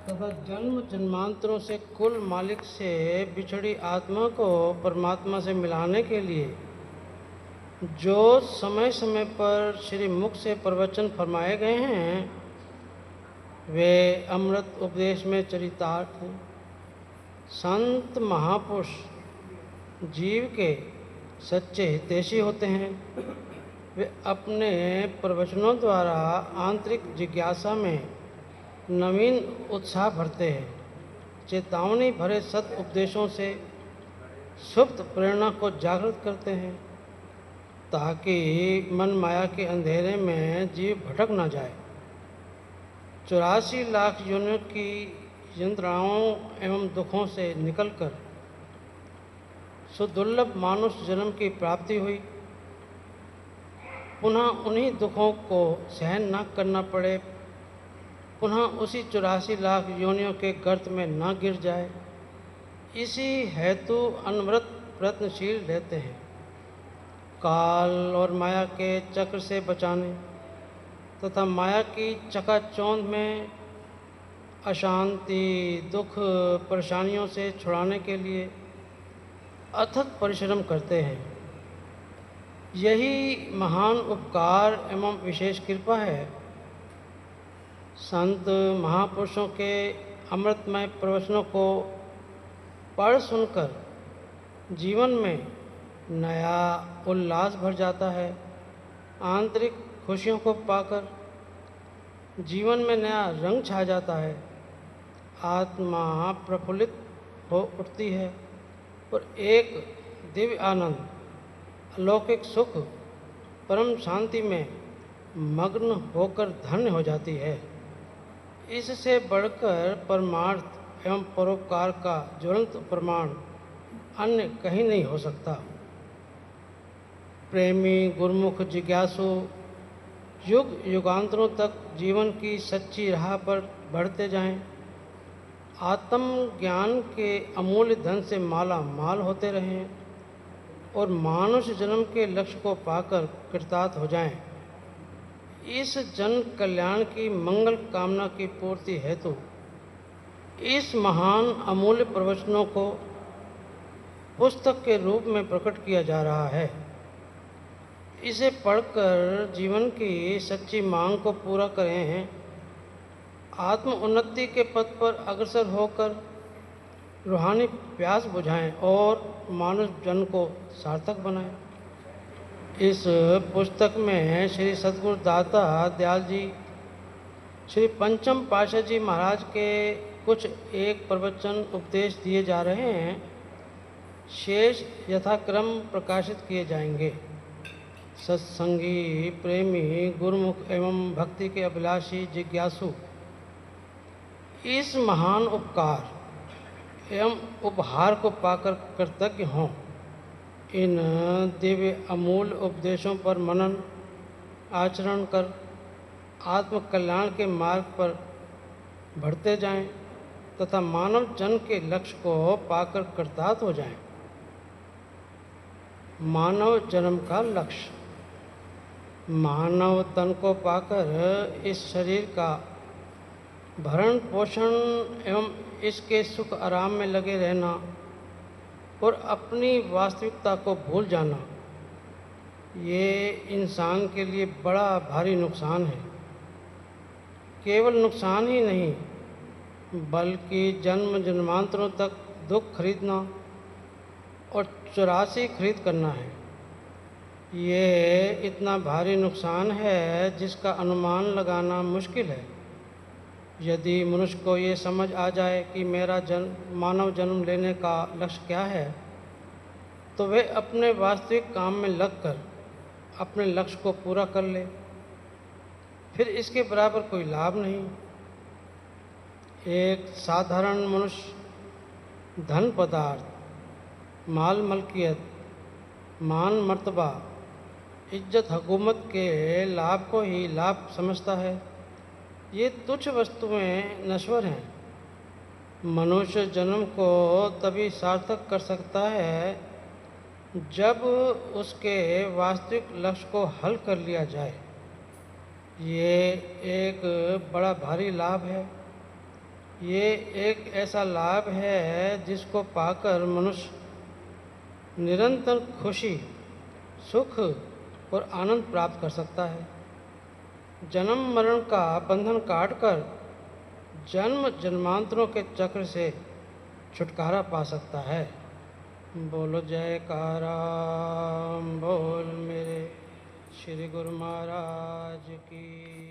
तथा जन्म जन्मांतरों से कुल मालिक से बिछड़ी आत्मा को परमात्मा से मिलाने के लिए जो समय समय पर श्री मुख से प्रवचन फरमाए गए हैं वे अमृत उपदेश में चरितार्थ हैं। संत महापुरुष जीव के सच्चे हितैषी होते हैं। वे अपने प्रवचनों द्वारा आंतरिक जिज्ञासा में नवीन उत्साह भरते हैं। चेतावनी भरे सत उपदेशों से सुप्त प्रेरणा को जागृत करते हैं ताकि मन माया के अंधेरे में जीव भटक न जाए। 84 लाख योनियों की यंत्रणाओं एवं दुखों से निकलकर सुदुर्लभ मानुष जन्म की प्राप्ति हुई। पुनः उन्हीं दुखों को सहन न करना पड़े, पुनः उसी 84 लाख योनियों के गर्त में न गिर जाए, इसी हेतु अनवरत प्रयत्नशील रहते हैं। काल और माया के चक्र से बचाने तथा माया की चकाचौंध में अशांति, दुख, परेशानियों से छुड़ाने के लिए अथक परिश्रम करते हैं। यही महान उपकार एवं विशेष कृपा है। संत महापुरुषों के अमृतमय प्रवचनों को पढ़ सुनकर जीवन में नया उल्लास भर जाता है। आंतरिक खुशियों को पाकर जीवन में नया रंग छा जाता है। आत्मा प्रफुल्लित हो उठती है और एक दिव्य आनंद, अलौकिक सुख, परम शांति में मग्न होकर धन्य हो जाती है। इससे बढ़कर परमार्थ एवं परोपकार का ज्वलंत प्रमाण अन्य कहीं नहीं हो सकता। प्रेमी गुरुमुख जिज्ञासु युग युगांतरों तक जीवन की सच्ची राह पर बढ़ते जाएं, आत्म ज्ञान के अमूल्य धन से माला माल होते रहें और मानुष जन्म के लक्ष्य को पाकर कृतार्थ हो जाएं। इस जन कल्याण की मंगल कामना की पूर्ति हेतु इस महान अमूल्य प्रवचनों को पुस्तक के रूप में प्रकट किया जा रहा है। इसे पढ़कर जीवन की सच्ची मांग को पूरा करें, आत्म उन्नति के पथ पर अग्रसर होकर रूहानी प्यास बुझाएं और मानव जन को सार्थक बनाएं। इस पुस्तक में श्री सद्गुरु दाता दयाल जी, श्री पंचम पातशाह जी महाराज के कुछ एक प्रवचन उपदेश दिए जा रहे हैं। शेष यथाक्रम प्रकाशित किए जाएंगे। सत्संगी, प्रेमी, गुरुमुख एवं भक्ति के अभिलाषी जिज्ञासु इस महान उपकार एवं उपहार को पाकर कृतज्ञ हों। इन दिव्य अमूल्य उपदेशों पर मनन आचरण कर आत्म कल्याण के मार्ग पर बढ़ते जाएं तथा मानव जन के लक्ष्य को पाकर कृतार्थ हो जाएं। मानव जन्म का लक्ष्य मानव तन को पाकर इस शरीर का भरण पोषण एवं इसके सुख आराम में लगे रहना और अपनी वास्तविकता को भूल जाना, ये इंसान के लिए बड़ा भारी नुकसान है। केवल नुकसान ही नहीं बल्कि जन्म जन्मांतरों तक दुख खरीदना और 84 खरीद करना है। ये इतना भारी नुकसान है जिसका अनुमान लगाना मुश्किल है। यदि मनुष्य को ये समझ आ जाए कि मेरा मानव जन्म लेने का लक्ष्य क्या है, तो वे अपने वास्तविक काम में लगकर अपने लक्ष्य को पूरा कर ले। फिर इसके बराबर कोई लाभ नहीं। एक साधारण मनुष्य धन पदार्थ, माल मलकियत, मान मर्तबा, इज्जत हुकूमत के लाभ को ही लाभ समझता है। ये तुच्छ वस्तुएं नश्वर हैं। मनुष्य जन्म को तभी सार्थक कर सकता है जब उसके वास्तविक लक्ष्य को हल कर लिया जाए। ये एक बड़ा भारी लाभ है। ये एक ऐसा लाभ है जिसको पाकर मनुष्य निरंतर खुशी, सुख और आनंद प्राप्त कर सकता है। जन्म मरण का बंधन काटकर जन्म जन्मांतरों के चक्र से छुटकारा पा सकता है। बोलो जयकारा, बोल मेरे श्री गुरु महाराज की।